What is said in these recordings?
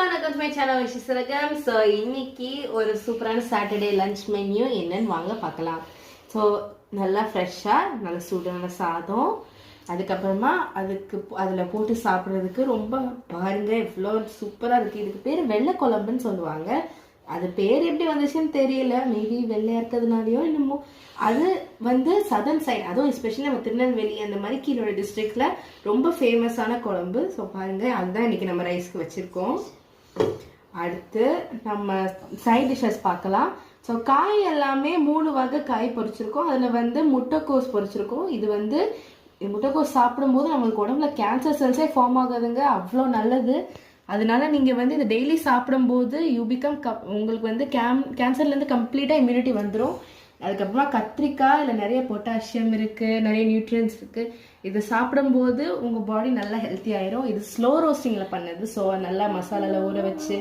welcome to my channel Vishisaragam. So இன்னைக்கு ஒரு சூப்பரான சாட்டர்டே லஞ்ச் மெனு என்னன்னு வாங்க பார்க்கலாம். ஸோ நல்லா ஃப்ரெஷ்ஷாக நல்ல சூடான சாதம், அதுக்கப்புறமா அதில் போட்டு சாப்பிட்றதுக்கு ரொம்ப பாருங்க எவ்வளோ சூப்பராக இருக்குது. இதுக்கு பேர் வெள்ளை குழம்புன்னு சொல்லுவாங்க. அது பேர் எப்படி வந்துச்சுன்னு தெரியல, மேபி வெள்ளையா இருக்கிறதுனாலையோ என்னமோ. அது வந்து சதர்ன் சைட், அதுவும் எஸ்பெஷலி நம்ம திருநெல்வேலி அந்த மாதிரி கீழோட டிஸ்ட்ரிக்ட்ல ரொம்ப ஃபேமஸான குழம்பு. ஸோ பாருங்க, அதுதான் இன்னைக்கு நம்ம ரைஸ்க்கு வச்சிருக்கோம். அடுத்து நம்ம சைட் டிஷ்ஷஸ் பார்க்கலாம். ஸோ காய் எல்லாமே 3 வகை காய் பொரிச்சிருக்கோம். அதில் வந்து முட்டைக்கோஸ் பொரிச்சிருக்கோம். இது வந்து முட்டைக்கோஸ் சாப்பிடும்போது நம்மளுக்கு உடம்புல கேன்சர் செல்ஸே ஃபார்ம் ஆகாதுங்க, அவ்வளோ நல்லது. அதனால நீங்கள் வந்து இந்த டெய்லி சாப்பிடும்போது உங்களுக்கு வந்து கேன்சர்லேருந்து கம்ப்ளீட்டாக இம்யூனிட்டி வந்துடும். அதுக்கப்புறமா கத்திரிக்காய் இல்லை நிறைய பொட்டாசியம் இருக்குது, நிறைய நியூட்ரியன்ஸ் இருக்குது. இது சாப்பிடும்போது உங்கள் பாடி நல்லா ஹெல்த்தி ஆயிரும். இது ஸ்லோ ரோஸ்டிங்கில் பண்ணது. ஸோ நல்லா மசாலாவில் ஊற வச்சு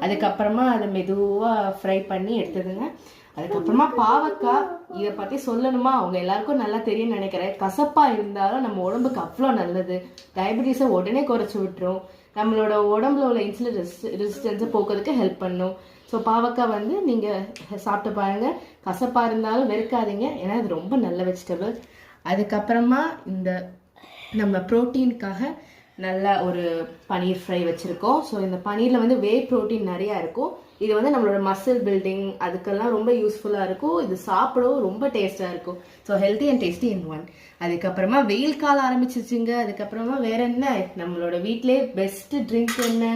அதுக்கப்புறமா அதை மெதுவாக ஃப்ரை பண்ணி எடுத்ததுங்க. அதுக்கப்புறமா பாவக்காய், இதை பற்றி சொல்லணுமா, அவங்க எல்லாருக்கும் நல்லா தெரியும்னு நினைக்கிறேன். கசப்பாக இருந்தாலும் நம்ம உடம்புக்கு அவ்வளோ நல்லது. டயபெட்டிஸை உடனே குறைச்சி விட்டுரும். நம்மளோட உடம்புல உள்ள இன்சுலின் ரெசிஸ்டன்ஸை போக்குறதுக்கு ஹெல்ப் பண்ணும். ஸோ பாவக்காய் வந்து நீங்கள் சாப்பிட்டு பாருங்கள். கசப்பாக இருந்தாலும் வெறுக்காதீங்க, ஏன்னா இது ரொம்ப நல்ல வெஜிடபிள். அதுக்கப்புறமா இந்த நம்ம ப்ரோட்டீனுக்காக நல்லா ஒரு பனீர் ஃப்ரை வச்சுருக்கோம். ஸோ இந்த பனீரில் வந்து வே ப்ரோட்டீன் நிறையா இருக்கும். இது வந்து நம்மளோட மசில் பில்டிங் அதுக்கெல்லாம் ரொம்ப யூஸ்ஃபுல்லாக இருக்கும். இது சாப்பிடவும் ரொம்ப டேஸ்ட்டாக இருக்கும். So healthy and tasty in one. அதுக்கப்புறமா வெயில் காலம் ஆரம்பிச்சிச்சுங்க. அதுக்கப்புறமா வேற என்ன, நம்மளோட வீட்டிலே பெஸ்ட் ட்ரிங்க் என்ன,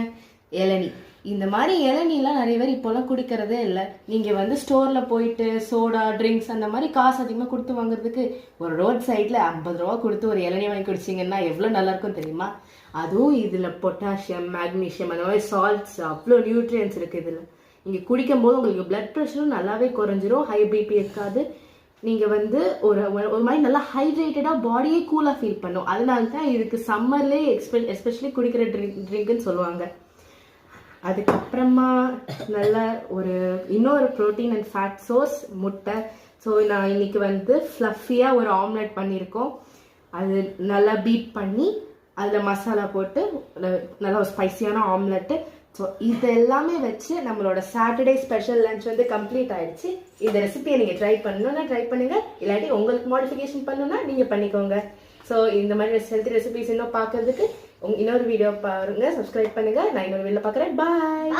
இளநீ. இந்த மாதிரி இளநீலாம் நிறைய பேர் இப்போல்லாம் குடிக்கிறதே இல்லை. நீங்கள் வந்து ஸ்டோரில் போயிட்டு சோடா ட்ரிங்க்ஸ் அந்த மாதிரி காசு அதிகமாக கொடுத்து வாங்குறதுக்கு ஒரு ரோட் சைடில் 50 ரூபா கொடுத்து ஒரு இளநீ வாங்கி குடிச்சிங்கன்னா எவ்வளோ நல்லாயிருக்கும் தெரியுமா? அதுவும் இதில் பொட்டாசியம், மேக்னீஷியம், அந்த மாதிரி சால்ட்ஸ், அவ்வளோ நியூட்ரியன்ஸ் இருக்குது இதில். நீங்கள் குடிக்கும்போது உங்களுக்கு பிளட் ப்ரெஷரும் நல்லாவே குறைஞ்சிரும், ஹை பிபி இருக்காது. நீங்கள் வந்து ஒரு மாதிரி நல்லா ஹைட்ரேட்டடாக பாடியே கூலாக ஃபீல் பண்ணும். அதனால தான் இதுக்கு சம்மர்லேயே எஸ்பெஷலி குடிக்கிற ட்ரிங்க்னு சொல்லுவாங்க. அதுக்கப்புறமா நல்ல இன்னொரு ப்ரோட்டீன் அண்ட் ஃபேட் சோர்ஸ் முட்டை. ஸோ நான் இன்னைக்கு வந்து ஃப்ளஃபியாக ஒரு ஆம்லெட் பண்ணியிருக்கோம். அது நல்லா பீட் பண்ணி அதில் மசாலா போட்டு நல்லா ஒரு ஸ்பைசியான ஆம்லெட்டு. ஸோ இது எல்லாமே வச்சு நம்மளோட சாட்டர்டே ஸ்பெஷல் லஞ்ச் வந்து கம்ப்ளீட் ஆயிடுச்சு. இந்த ரெசிபியை நீங்கள் ட்ரை பண்ணணும்னா ட்ரை பண்ணுங்க, இல்லாட்டி உங்களுக்கு மாடிஃபிகேஷன் பண்ணணும்னா நீங்கள் பண்ணிக்கோங்க. ஸோ இந்த மாதிரி ஹெல்த்தி ரெசிபிஸ் இன்னும் பார்க்கறதுக்கு இன்னொரு வீடியோ பாருங்க, சப்ஸ்கிரைப் பண்ணுங்க. நான் இன்னொரு வீடியோ பார்க்குறேன். பாய்.